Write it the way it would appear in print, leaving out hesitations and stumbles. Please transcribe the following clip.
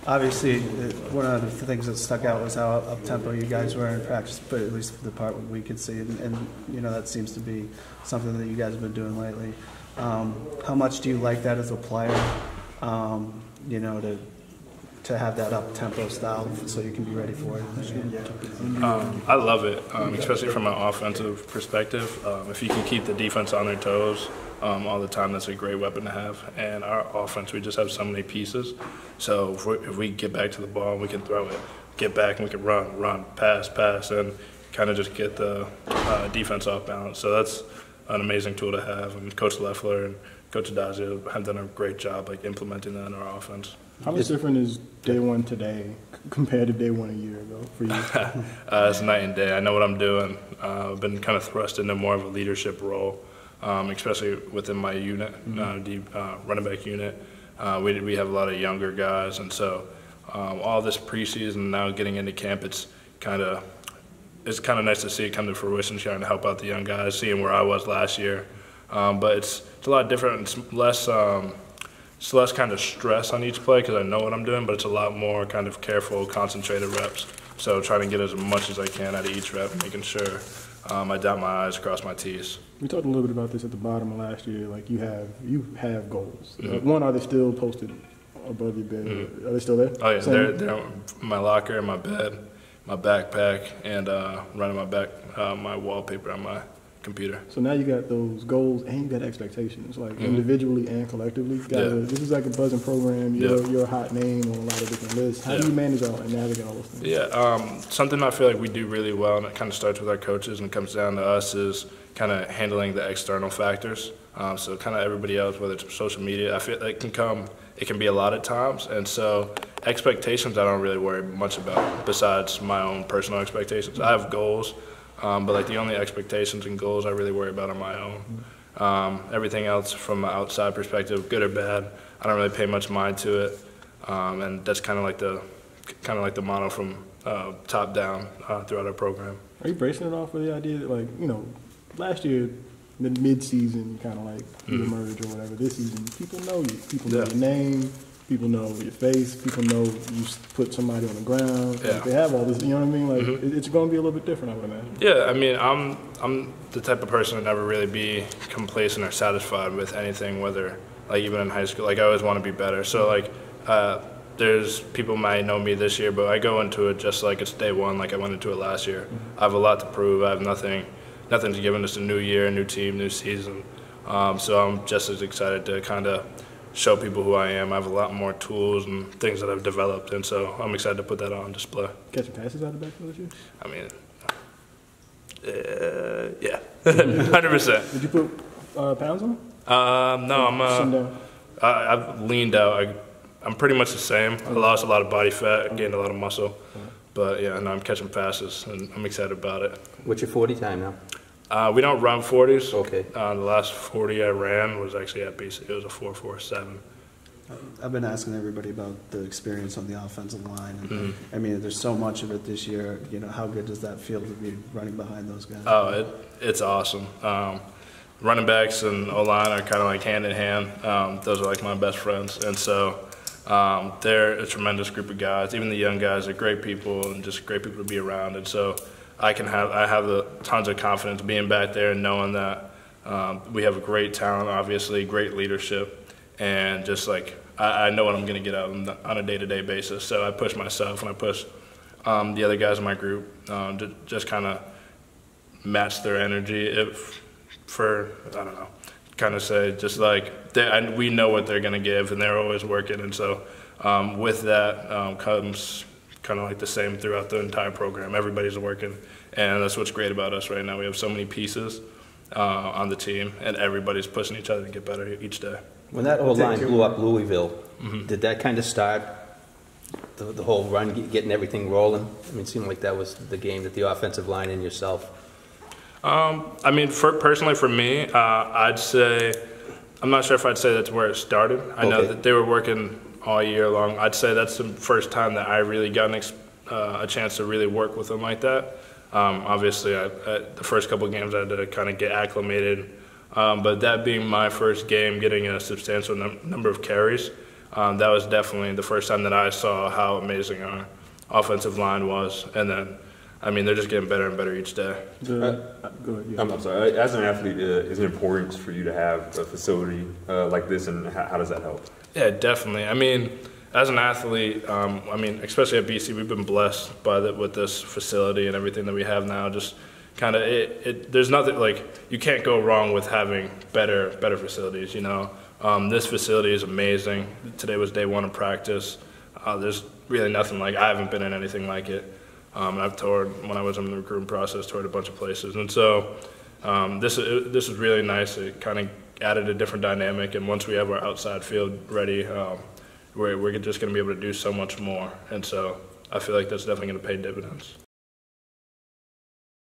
Obviously, one of the things that stuck out was how up-tempo you guys were in practice, but at least the part we could see, and that seems to be something that you guys have been doing lately. How much do you like that as a player, to have that up-tempo style so you can be ready for it? I love it, especially from an offensive perspective. If you can keep the defense on their toes all the time, that's a great weapon to have. And our offense, we just have so many pieces. So if we get back to the ball, we can throw it, get back, and we can run, pass, and kind of just get the defense off balance. So that's an amazing tool to have. And Coach Leffler and Coach Adagio have done a great job implementing that in our offense. How much different is day one today compared to day one a year ago for you? It's night and day. I know what I'm doing. I've been kind of thrust into more of a leadership role, especially within my unit, running back unit. We have a lot of younger guys, and so all this preseason now getting into camp, it's kind of nice to see it come to fruition, trying to help out the young guys, seeing where I was last year. But it's a lot different. It's less kind of stress on each play because I know what I'm doing, but it's a lot more kind of careful, concentrated reps. So trying to get as much as I can out of each rep, making sure I dot my I's, cross my T's. We talked a little bit about this at the bottom of last year. Like you have goals. One, are they still posted above your bed? Are they still there? Oh yeah, they're in my locker, in my bed, my backpack, and running my wallpaper on my computer. So now you got those goals and you got expectations, like individually and collectively. This is like a buzzing program. You're a hot name on a lot of different lists. How do you manage all and navigate all those things? Yeah, something I feel like we do really well, and it kind of starts with our coaches and it comes down to us, is kind of handling the external factors. So kind of everybody else, whether it's social media, I feel like it can be a lot at times, and so expectations I don't really worry much about besides my own personal expectations. I have goals. But the only expectations and goals I really worry about are my own. Everything else from an outside perspective, good or bad, I don't really pay much mind to it. And that's kind of like the model from top down throughout our program. Are you bracing it off for the idea that last year, mid-season, kind of you emerge or whatever. This season, people know you. People know your name. People know your face. People know you put somebody on the ground. They have all this. You know what I mean? It's going to be a little bit different, I would imagine. Yeah, I mean, I'm the type of person to never really be complacent or satisfied with anything, whether even in high school. I always want to be better. So there's people might know me this year, but I go into it just like it's day one, like I went into it last year. I have a lot to prove. I have nothing to give. It's a new year, a new team, new season. So I'm just as excited to kind of show people who I am. I have a lot more tools and things that I've developed, and so I'm excited to put that on display. Catching passes out of the backfield this year? I mean, yeah, 100%. Did you put pounds on? No, I've leaned out. I'm pretty much the same. I lost a lot of body fat, gained a lot of muscle, but yeah, no, I'm catching passes, and I'm excited about it. What's your 40 time now? We don't run 40s. Okay. The last 40 I ran was actually at BC. It was a 4.47. I've been asking everybody about the experience on the offensive line. And, I mean, there's so much of it this year. How good does that feel to be running behind those guys? Oh, it's awesome. Running backs and O-line are kind of hand in hand. Those are my best friends. And so they're a tremendous group of guys. Even the young guys are great people and just great people to be around. And so I have tons of confidence being back there and knowing that we have a great talent, obviously, great leadership, and just I know what I'm going to get out on a day-to-day basis. So I push myself and I push the other guys in my group to just kind of match their energy. We know what they're going to give, and they're always working, and so with that comes kind of the same throughout the entire program. Everybody's working, and that's what's great about us right now. We have so many pieces on the team, and everybody's pushing each other to get better each day. When that whole line blew up Louisville, did that kind of start the whole run, getting everything rolling? I mean, it seemed like that was the game, that the offensive line and yourself. I mean, personally for me, I'd say, I'm not sure if I'd say that's where it started. I know that they were working all year long. I'd say that's the first time that I really got a chance to really work with them like that. Obviously, the first couple of games I had to kind of get acclimated, but that being my first game, getting a substantial number of carries, that was definitely the first time that I saw how amazing our offensive line was. And then, I mean, they're just getting better and better each day. Go ahead. Yeah. I'm sorry. As an athlete, is it important for you to have a facility like this, and how does that help? Yeah, definitely. I mean, as an athlete, I mean, especially at BC, we've been blessed with this facility and everything that we have now. Just kind of, there's nothing, like, you can't go wrong with having better facilities, you know. This facility is amazing. Today was day one of practice. There's really nothing like, I haven't been in anything like it. I've toured, when I was in the recruiting process, toured a bunch of places. And so this is really nice. It kind of added a different dynamic, and once we have our outside field ready, we're just going to be able to do so much more. And so I feel like that's definitely going to pay dividends.